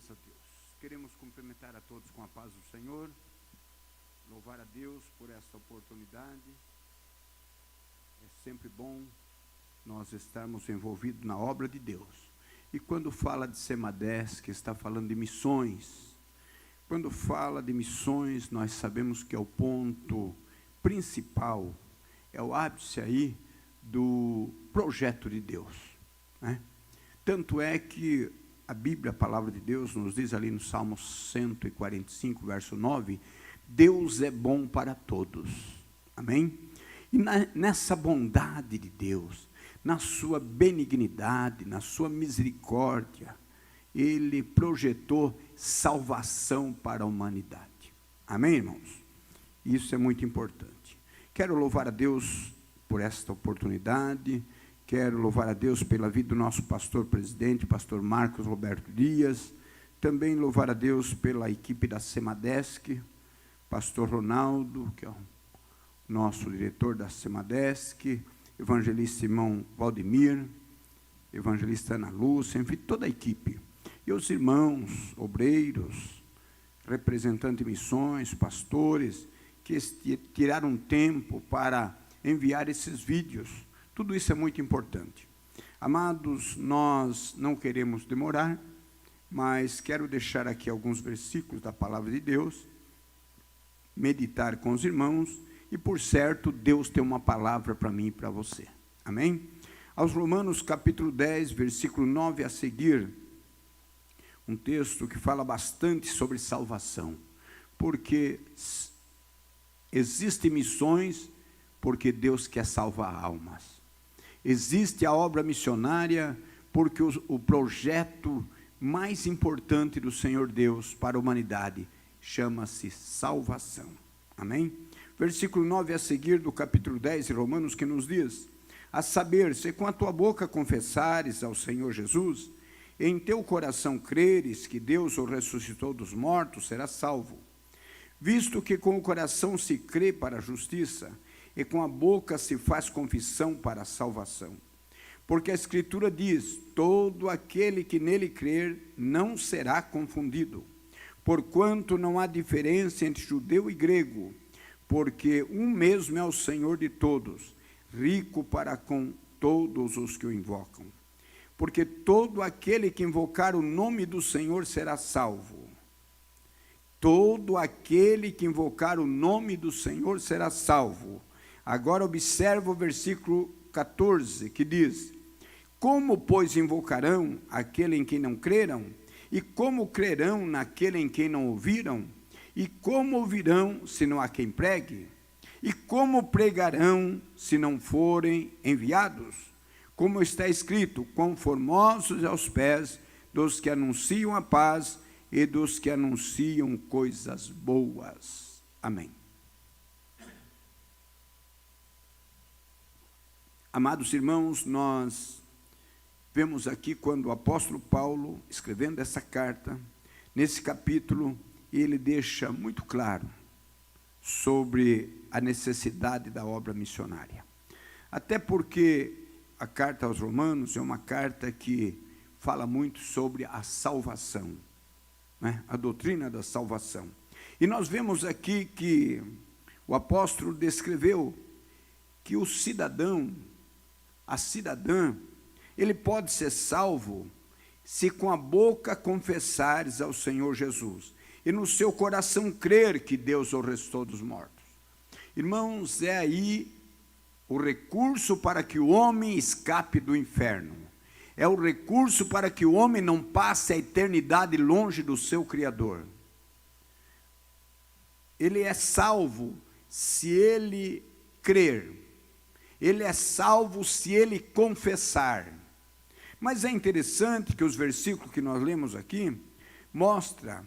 Glórias a Deus. Queremos cumprimentar a todos com a paz do Senhor, louvar a Deus por esta oportunidade. É sempre bom nós estarmos envolvidos na obra de Deus. E quando fala de Semadesc, está falando de missões. Quando fala de missões, nós sabemos que é o ponto principal, é o ápice aí do projeto de Deus, né? Tanto é que a Bíblia, a palavra de Deus, nos diz ali no Salmo 145, verso 9, Deus é bom para todos, amém? E nessa bondade de Deus, na sua benignidade, na sua misericórdia, Ele projetou salvação para a humanidade, amém, irmãos? Isso é muito importante. Quero louvar a Deus por esta oportunidade. Quero louvar a Deus pela vida do nosso pastor presidente, pastor Marcos Roberto Dias. Também louvar a Deus pela equipe da Semadesc, pastor Ronaldo, que é o nosso diretor da Semadesc, evangelista irmão Valdemir, evangelista Ana Lúcia, enfim, toda a equipe. E os irmãos, obreiros, representantes de missões, pastores, que tiraram tempo para enviar esses vídeos. Tudo isso é muito importante. Amados, nós não queremos demorar, mas quero deixar aqui alguns versículos da palavra de Deus, meditar com os irmãos, e por certo, Deus tem uma palavra para mim e para você. Amém? Aos Romanos capítulo 10, versículo 9 a seguir, um texto que fala bastante sobre salvação, porque existem missões porque Deus quer salvar almas. Existe a obra missionária porque o projeto mais importante do Senhor Deus para a humanidade chama-se salvação. Amém? Versículo 9 a seguir do capítulo 10 de Romanos, que nos diz: a saber, se com a tua boca confessares ao Senhor Jesus, e em teu coração creres que Deus o ressuscitou dos mortos, serás salvo. Visto que com o coração se crê para a justiça, e com a boca se faz confissão para a salvação. Porque a Escritura diz: todo aquele que nele crer não será confundido, porquanto não há diferença entre judeu e grego, porque um mesmo é o Senhor de todos, rico para com todos os que o invocam. Porque todo aquele que invocar o nome do Senhor será salvo. Todo aquele que invocar o nome do Senhor será salvo. Agora observa o versículo 14, que diz: como, pois, invocarão aquele em quem não creram? E como crerão naquele em quem não ouviram? E como ouvirão, se não há quem pregue? E como pregarão, se não forem enviados? Como está escrito: quão formosos aos pés dos que anunciam a paz e dos que anunciam coisas boas. Amém. Amados irmãos, nós vemos aqui quando o apóstolo Paulo, escrevendo essa carta, nesse capítulo, ele deixa muito claro sobre a necessidade da obra missionária. Até porque a carta aos Romanos é uma carta que fala muito sobre a salvação, né? A doutrina da salvação. E nós vemos aqui que o apóstolo descreveu que o cidadão, a cidadã, ele pode ser salvo se com a boca confessares ao Senhor Jesus e no seu coração crer que Deus o ressuscitou dos mortos. Irmãos, é aí o recurso para que o homem escape do inferno. É o recurso para que o homem não passe a eternidade longe do seu Criador. Ele é salvo se ele crer. Ele é salvo se ele confessar. Mas é interessante que os versículos que nós lemos aqui mostra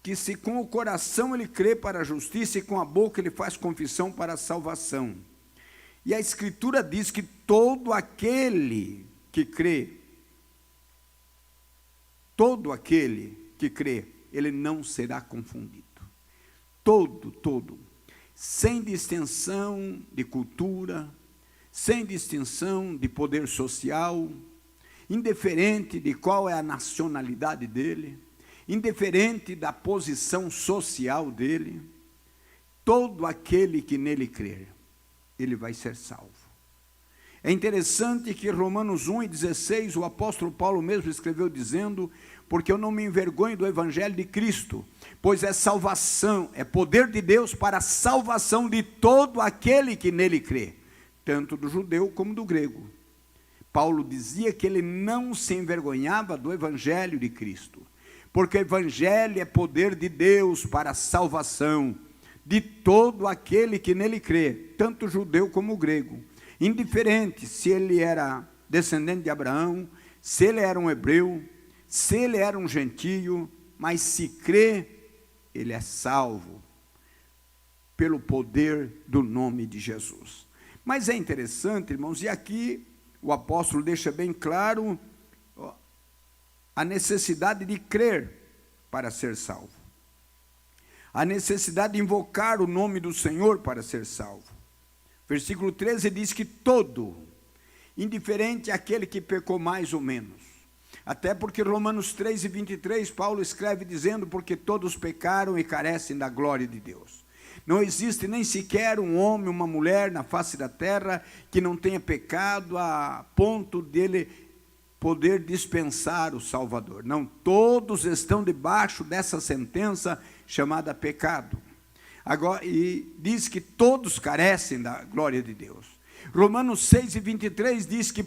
que se com o coração ele crê para a justiça e com a boca ele faz confissão para a salvação. E a Escritura diz que todo aquele que crê, ele não será confundido. Todo, sem distinção de cultura, sem distinção de poder social, indiferente de qual é a nacionalidade dele, indiferente da posição social dele, todo aquele que nele crer, ele vai ser salvo. É interessante que Romanos 1:16, o apóstolo Paulo mesmo escreveu dizendo: porque eu não me envergonho do evangelho de Cristo, pois é salvação, é poder de Deus para a salvação de todo aquele que nele crê, tanto do judeu como do grego. Paulo dizia que ele não se envergonhava do evangelho de Cristo, porque o evangelho é poder de Deus para a salvação de todo aquele que nele crê, tanto judeu como grego, indiferente se ele era descendente de Abraão, se ele era um hebreu, se ele era um gentio, mas se crê, ele é salvo pelo poder do nome de Jesus. Mas é interessante, irmãos, e aqui o apóstolo deixa bem claro a necessidade de crer para ser salvo, a necessidade de invocar o nome do Senhor para ser salvo. Versículo 13 diz que todo, indiferente àquele que pecou mais ou menos, até porque Romanos 3:23, Paulo escreve dizendo: porque todos pecaram e carecem da glória de Deus. Não existe nem sequer um homem, uma mulher na face da terra que não tenha pecado a ponto dele poder dispensar o Salvador. Não, todos estão debaixo dessa sentença chamada pecado. Agora, e diz que todos carecem da glória de Deus. Romanos 6:23 diz que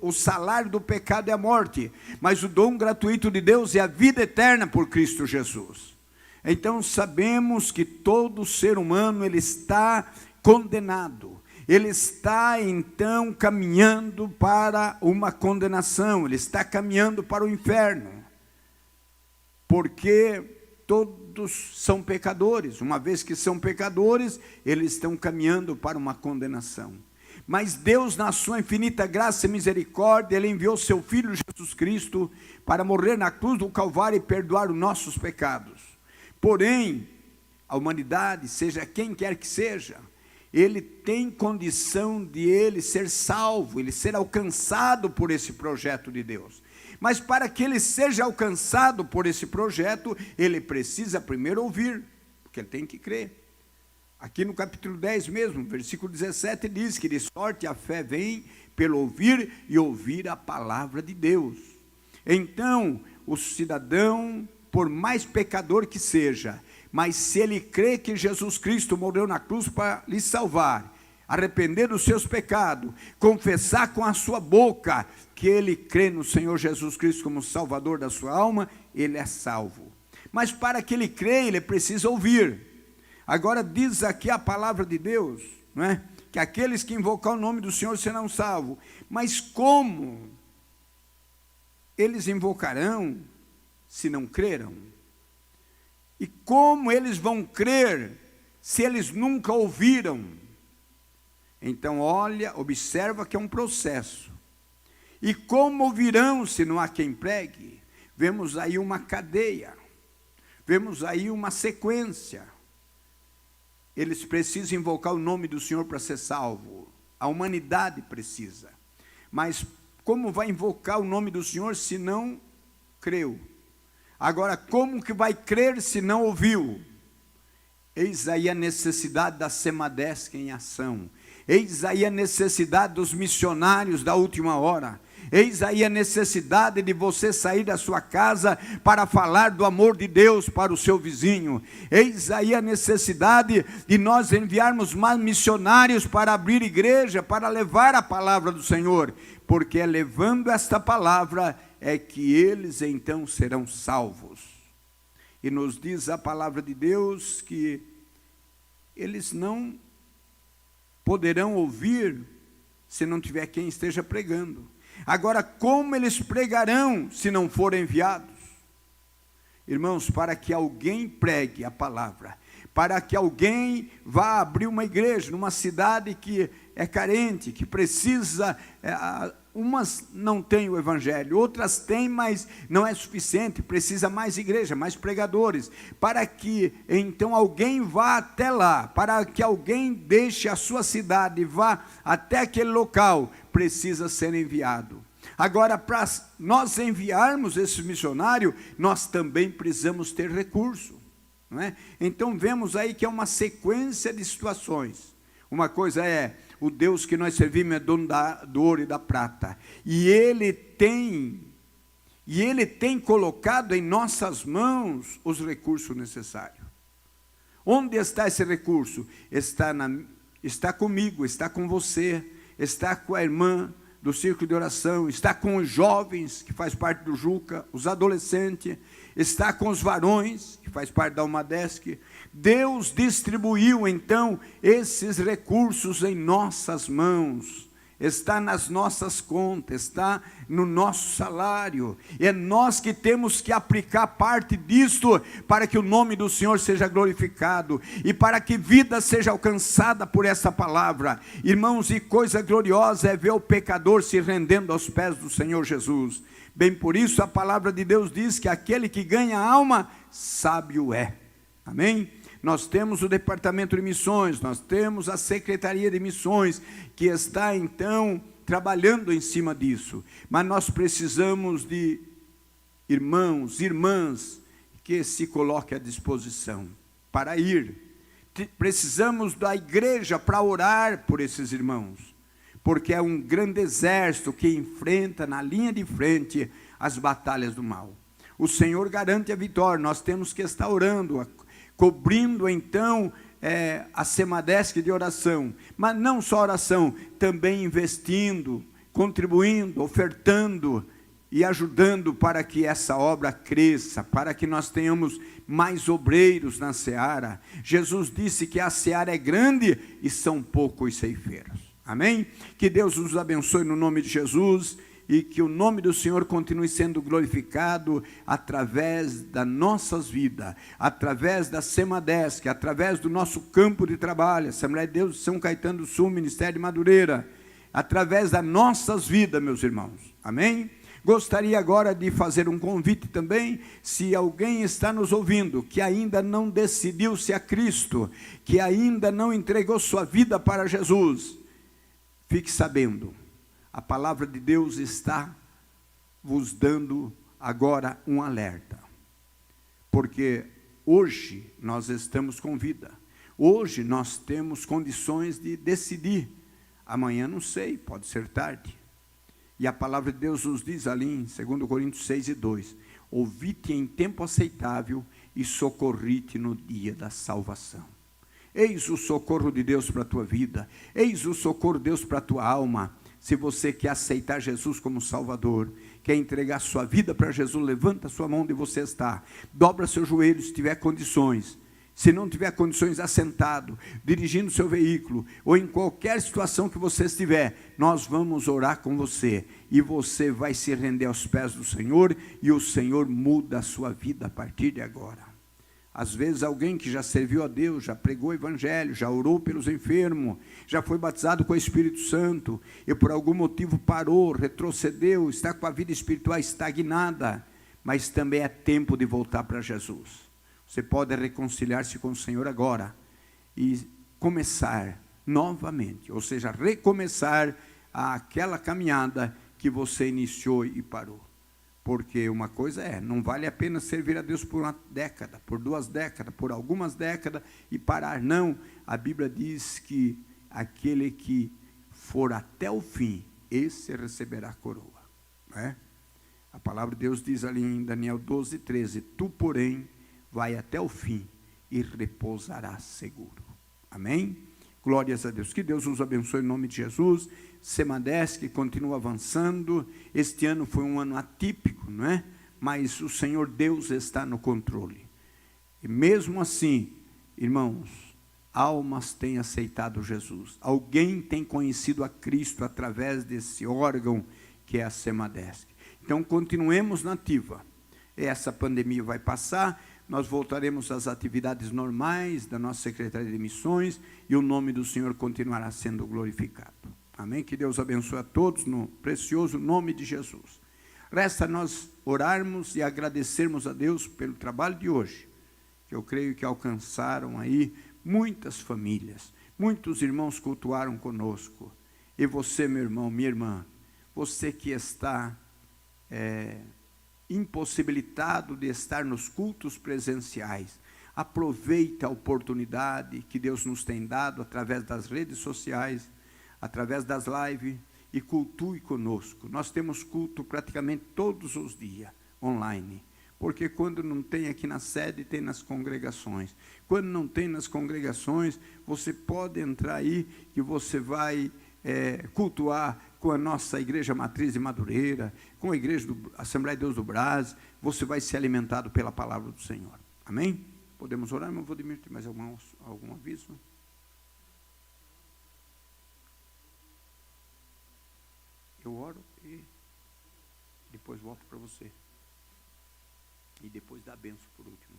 o salário do pecado é a morte, mas o dom gratuito de Deus é a vida eterna por Cristo Jesus. Então sabemos que todo ser humano ele está condenado, ele está então caminhando para uma condenação, ele está caminhando para o inferno, porque todos são pecadores. Uma vez que são pecadores, eles estão caminhando para uma condenação. Mas Deus, na sua infinita graça e misericórdia, Ele enviou seu Filho Jesus Cristo para morrer na cruz do Calvário e perdoar os nossos pecados. Porém, a humanidade, seja quem quer que seja, ele tem condição de ele ser salvo, ele ser alcançado por esse projeto de Deus. Mas para que ele seja alcançado por esse projeto, ele precisa primeiro ouvir, porque ele tem que crer. Aqui no capítulo 10 mesmo, versículo 17, diz que de sorte a fé vem pelo ouvir e ouvir a palavra de Deus. Então, o cidadão, por mais pecador que seja, mas se ele crê que Jesus Cristo morreu na cruz para lhe salvar, arrepender dos seus pecados, confessar com a sua boca que ele crê no Senhor Jesus Cristo como Salvador da sua alma, ele é salvo. Mas para que ele creia, ele precisa ouvir. Agora diz aqui a palavra de Deus, não é? Que aqueles que invocar o nome do Senhor serão salvos. Mas como eles invocarão se não creram? E como eles vão crer se eles nunca ouviram? Então olha, observa que é um processo. E como ouvirão se não há quem pregue? Vemos aí uma cadeia, vemos aí uma sequência. Eles precisam invocar o nome do Senhor para ser salvo. A humanidade precisa. Mas como vai invocar o nome do Senhor se não creu? Agora, como que vai crer se não ouviu? Eis aí a necessidade da Semadesc em ação. Eis aí a necessidade dos missionários da última hora. Eis aí a necessidade de você sair da sua casa para falar do amor de Deus para o seu vizinho. Eis aí a necessidade de nós enviarmos mais missionários para abrir igreja, para levar a palavra do Senhor. Porque é levando esta palavra é que eles então serão salvos. E nos diz a palavra de Deus que eles não poderão ouvir se não tiver quem esteja pregando. Agora, como eles pregarão se não forem enviados? Irmãos, para que alguém pregue a palavra, para que alguém vá abrir uma igreja numa cidade que é carente, que precisa, umas não têm o evangelho, outras têm, mas não é suficiente, precisa mais igreja, mais pregadores, para que então alguém vá até lá, para que alguém deixe a sua cidade e vá até aquele local, precisa ser enviado. Agora, para nós enviarmos esse missionário, nós também precisamos ter recurso, não é? Então, vemos aí que é uma sequência de situações. Uma coisa é, o Deus que nós servimos é dono do ouro e da prata, e Ele tem colocado em nossas mãos os recursos necessários. Onde está esse recurso? Está comigo, está com você, está com a irmã do círculo de oração, está com os jovens, que faz parte do Juca, os adolescentes, está com os varões, que faz parte da Almadesc. Deus distribuiu, então, esses recursos em nossas mãos. Está nas nossas contas, está no nosso salário. É nós que temos que aplicar parte disto para que o nome do Senhor seja glorificado e para que vida seja alcançada por essa palavra. Irmãos, e coisa gloriosa é ver o pecador se rendendo aos pés do Senhor Jesus. Bem, por isso a palavra de Deus diz que aquele que ganha a alma, sábio é. Amém? Nós temos o departamento de missões, nós temos a secretaria de missões, que está então trabalhando em cima disso. Mas nós precisamos de irmãos, irmãs, que se coloquem à disposição para ir. Precisamos da igreja para orar por esses irmãos, porque é um grande exército que enfrenta na linha de frente as batalhas do mal. O Senhor garante a vitória, nós temos que estar orando, cobrindo então a Semadesc de oração, mas não só oração, também investindo, contribuindo, ofertando e ajudando para que essa obra cresça, para que nós tenhamos mais obreiros na seara. Jesus disse que a seara é grande e são poucos ceifeiros. Amém? Que Deus nos abençoe no nome de Jesus e que o nome do Senhor continue sendo glorificado através das nossas vidas, através da Semadesc, através do nosso campo de trabalho, Assembleia de Deus de São Caetano do Sul, Ministério de Madureira, através das nossas vidas, meus irmãos. Amém? Gostaria agora de fazer um convite também, se alguém está nos ouvindo, que ainda não decidiu-se a Cristo, que ainda não entregou sua vida para Jesus, fique sabendo, a palavra de Deus está vos dando agora um alerta, porque hoje nós estamos com vida, hoje nós temos condições de decidir, amanhã não sei, pode ser tarde, e a palavra de Deus nos diz ali em 2 Coríntios 6:2, ouvi-te em tempo aceitável e socorri-te no dia da salvação. Eis o socorro de Deus para a tua vida, eis o socorro de Deus para a tua alma. Se você quer aceitar Jesus como Salvador, quer entregar sua vida para Jesus, levanta sua mão onde você está, dobra seus joelhos se tiver condições. Se não tiver condições, assentado, dirigindo seu veículo, ou em qualquer situação que você estiver, nós vamos orar com você, e você vai se render aos pés do Senhor, e o Senhor muda a sua vida a partir de agora. Às vezes alguém que já serviu a Deus, já pregou o Evangelho, já orou pelos enfermos, já foi batizado com o Espírito Santo, e por algum motivo parou, retrocedeu, está com a vida espiritual estagnada, mas também é tempo de voltar para Jesus. Você pode reconciliar-se com o Senhor agora, e começar novamente, ou seja, recomeçar aquela caminhada que você iniciou e parou. Porque uma coisa não vale a pena servir a Deus por uma década, por 2 décadas, por algumas décadas e parar. Não, a Bíblia diz que aquele que for até o fim, esse receberá a coroa. Não é? A palavra de Deus diz ali em Daniel 12:13, tu, porém, vai até o fim e repousarás seguro. Amém? Glórias a Deus. Que Deus nos abençoe em nome de Jesus. Semadesc continua avançando. Este ano foi um ano atípico, não é? Mas o Senhor Deus está no controle. E mesmo assim, irmãos, almas têm aceitado Jesus. Alguém tem conhecido a Cristo através desse órgão que é a Semadesc. Então, continuemos na ativa. Essa pandemia vai passar, nós voltaremos às atividades normais da nossa Secretaria de Missões e o nome do Senhor continuará sendo glorificado. Amém? Que Deus abençoe a todos no precioso nome de Jesus. Resta nós orarmos e agradecermos a Deus pelo trabalho de hoje, que eu creio que alcançaram aí muitas famílias, muitos irmãos cultuaram conosco. E você, meu irmão, minha irmã, você que está impossibilitado de estar nos cultos presenciais, aproveita a oportunidade que Deus nos tem dado através das redes sociais, através das lives, e cultue conosco. Nós temos culto praticamente todos os dias, online, porque quando não tem aqui na sede, tem nas congregações. Quando não tem nas congregações, você pode entrar aí, que você vai cultuar com a nossa igreja matriz de Madureira, com a igreja do Assembleia de Deus do Brás, você vai ser alimentado pela palavra do Senhor. Amém? Podemos orar, irmão Valdemir? Tem mais algum aviso? Eu oro e depois volto para você. E depois dá a benção por último.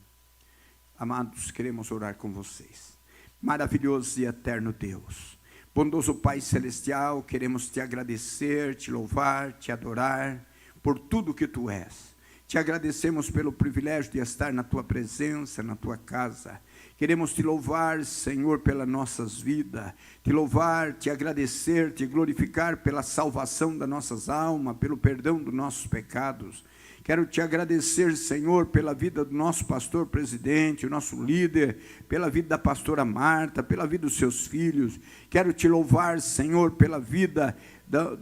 Amados, queremos orar com vocês. Maravilhoso e eterno Deus, bondoso Pai Celestial, queremos te agradecer, te louvar, te adorar por tudo que tu és. Te agradecemos pelo privilégio de estar na tua presença, na tua casa. Queremos te louvar, Senhor, pelas nossas vidas, te louvar, te agradecer, te glorificar pela salvação das nossas almas, pelo perdão dos nossos pecados. Quero te agradecer, Senhor, pela vida do nosso pastor presidente, o nosso líder, pela vida da pastora Marta, pela vida dos seus filhos. Quero te louvar, Senhor, pela vida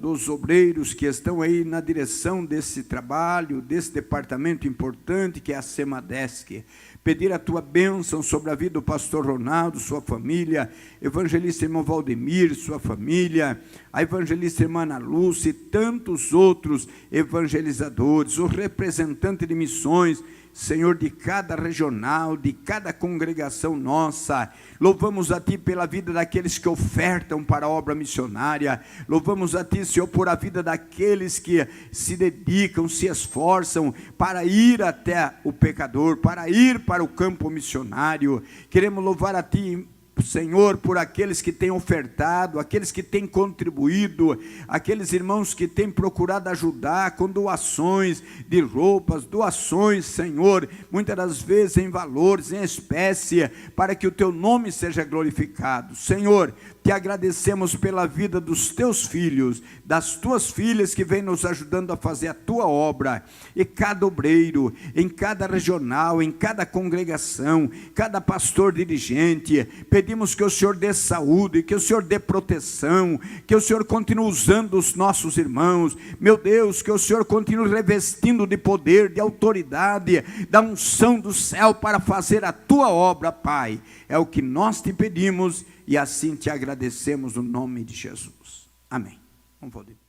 dos obreiros que estão aí na direção desse trabalho, desse departamento importante que é a Semadesc. Pedir a tua bênção sobre a vida do pastor Ronaldo, sua família, evangelista irmão Valdemir, sua família, a evangelista irmã Ana Lúcia e tantos outros evangelizadores, os representantes de missões, Senhor, de cada regional, de cada congregação nossa. Louvamos a Ti pela vida daqueles que ofertam para a obra missionária. Louvamos a Ti, Senhor, por a vida daqueles que se dedicam, se esforçam para ir até o pecador, para ir para o campo missionário. Queremos louvar a Ti, Senhor, por aqueles que têm ofertado, aqueles que têm contribuído, aqueles irmãos que têm procurado ajudar com doações de roupas, doações, Senhor, muitas das vezes em valores, em espécie, para que o Teu nome seja glorificado. Senhor, te agradecemos pela vida dos Teus filhos, das Tuas filhas que vêm nos ajudando a fazer a Tua obra, e cada obreiro, em cada regional, em cada congregação, cada pastor dirigente. Pedimos que o Senhor dê saúde, que o Senhor dê proteção, que o Senhor continue usando os nossos irmãos, meu Deus, que o Senhor continue revestindo de poder, de autoridade, da unção do céu para fazer a Tua obra, Pai. É o que nós te pedimos e assim te agradecemos no nome de Jesus. Amém. Vamos poder.